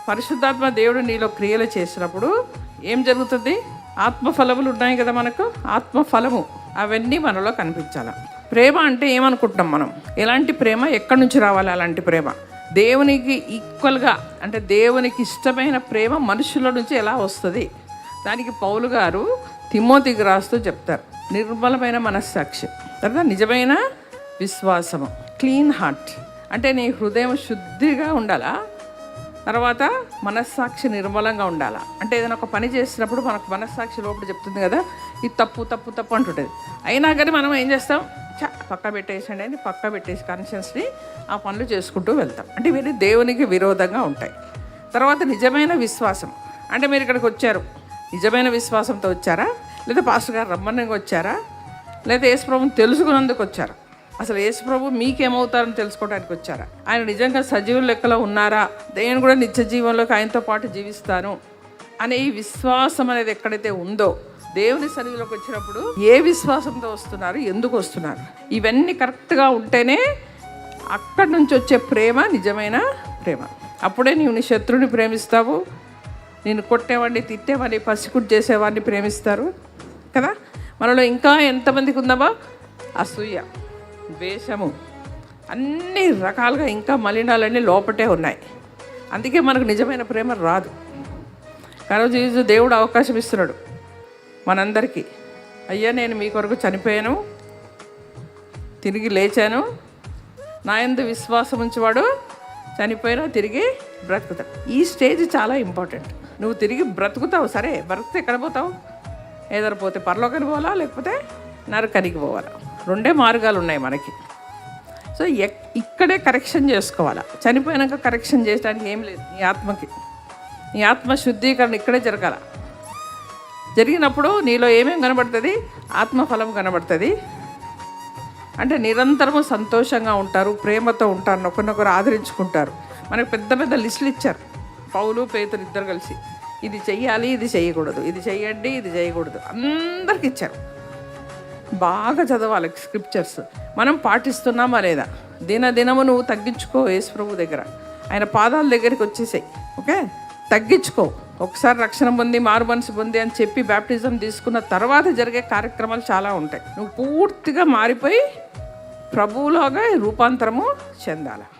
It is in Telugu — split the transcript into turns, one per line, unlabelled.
పరిశుద్ధాత్మ దేవుడు నీలో క్రియలు చేసినప్పుడు ఏం జరుగుతుంది? ఆత్మఫలములు ఉన్నాయి కదా మనకు, ఆత్మఫలము అవన్నీ మనలో కనిపించాలి. ప్రేమ అంటే ఏమనుకుంటున్నాం మనం? ఎలాంటి ప్రేమ? ఎక్కడి నుంచి రావాలి అలాంటి ప్రేమ? దేవునికి ఈక్వల్గా అంటే దేవునికి ఇష్టమైన ప్రేమ మనుషుల నుంచి ఎలా వస్తుంది? దానికి పౌలు గారు తిమోతికి రాస్తూ చెప్తారు, నిర్మలమైన మనస్సాక్షి, తర్వాత నిజమైన విశ్వాసము, క్లీన్ హార్ట్ అంటే నీ హృదయం శుద్ధిగా ఉండాలా, తర్వాత మనస్సాక్షి నిర్మలంగా ఉండాలా. అంటే ఏదైనా ఒక పని చేసినప్పుడు మనకు మనస్సాక్షి లోపల చెప్తుంది కదా, ఇది తప్పు తప్పు తప్పు అంటుంటుంది. అయినా కానీ మనం ఏం చేస్తాం? పక్క పెట్టేసండి అని పక్క పెట్టేసి కాన్షియస్ని ఆ పనులు చేసుకుంటూ వెళ్తాం. అంటే ఇవన్నీ దేవునికి విరోధంగా ఉంటాయి. తర్వాత నిజమైన విశ్వాసం అంటే మీరు ఇక్కడికి వచ్చారు, నిజమైన విశ్వాసంతో వచ్చారా, లేదా పాస్టర్ గారు రమ్మన్నంగా వచ్చారా, లేదా యేసుప్రభుని తెలుసుకున్నందుకు వచ్చారా? అసలు యేసుప్రభు మీకేమవుతారని తెలుసుకోవడానికి వచ్చారా? ఆయన నిజంగా సజీవుల లెక్కలో ఉన్నారా, నేను కూడా నిత్య జీవంలోకి ఆయనతో పాటు జీవిస్తాను అనే ఈ విశ్వాసం అనేది ఎక్కడైతే ఉందో, దేవుని సన్నిధిలోకి వచ్చినప్పుడు ఏ విశ్వాసంతో వస్తున్నారు, ఎందుకు వస్తున్నారు, ఇవన్నీ కరెక్ట్గా ఉంటేనే అక్కడి నుంచి వచ్చే ప్రేమ నిజమైన ప్రేమ. అప్పుడే నీవు నీ శత్రువుని ప్రేమిస్తావు, నేను కొట్టేవాడిని, తిట్టేవాడిని, పసికుట్టు చేసేవాడిని ప్రేమిస్తారు కదా. మనలో ఇంకా ఎంతమందికి ఉందామా? అసూయ, ద్వేషము, అన్ని రకాలుగా ఇంకా మలినాలన్నీ లోపటే ఉన్నాయి. అందుకే మనకు నిజమైన ప్రేమ రాదు. కానీ దేవుడు అవకాశం ఇస్తున్నాడు మనందరికీ. అయ్యా నేను మీ కొరకు చనిపోయాను, తిరిగి లేచాను, నా యందు విశ్వాసం ఉంచేవాడు చనిపోయినా తిరిగి బ్రతుకుతాడు. ఈ స్టేజ్ చాలా ఇంపార్టెంట్. నువ్వు తిరిగి బ్రతుకుతావు, సరే బ్రతికితే ఎక్కడ పోతావు? ఏదైనా పోతే పరలోకానికి పోవాలా, లేకపోతే నరకానికి పోవాలా. రెండే మార్గాలు ఉన్నాయి మనకి. సో ఇక్కడే కరెక్షన్ చేసుకోవాలా. చనిపోయాక కరెక్షన్ చేయడానికి ఏం లేదు. నీ ఆత్మ శుద్ధీకరణ ఇక్కడే జరగాల. జరిగినప్పుడు నీలో ఏమేమి కనబడుతుంది? ఆత్మఫలం కనబడుతుంది. అంటే నిరంతరము సంతోషంగా ఉంటారు, ప్రేమతో ఉంటారు, ఒకరినొకరు ఆదరించుకుంటారు. మనకు పెద్ద పెద్ద లిస్టులు ఇచ్చారు పౌలు పేతురు ఇద్దరు కలిసి, ఇది చెయ్యాలి, ఇది చేయకూడదు, ఇది చెయ్యండి, ఇది చేయకూడదు, అందరికి ఇచ్చారు. బాగా చదవాలి స్క్రిప్చర్స్. మనం పాటిస్తున్నామా లేదా? దినదినము నువ్వు తగ్గించుకో యేసుప్రభు దగ్గర, ఆయన పాదాల దగ్గరికి వచ్చేసాయి. ఓకే, తగ్గించుకో. ఒకసారి రక్షణ పొంది మారు మనసు పొంది అని చెప్పి బ్యాప్టిజం తీసుకున్న తర్వాత జరిగే కార్యక్రమాలు చాలా ఉంటాయి. నువ్వు పూర్తిగా మారిపోయి ప్రభువులాగా రూపాంతరము చెందాలి.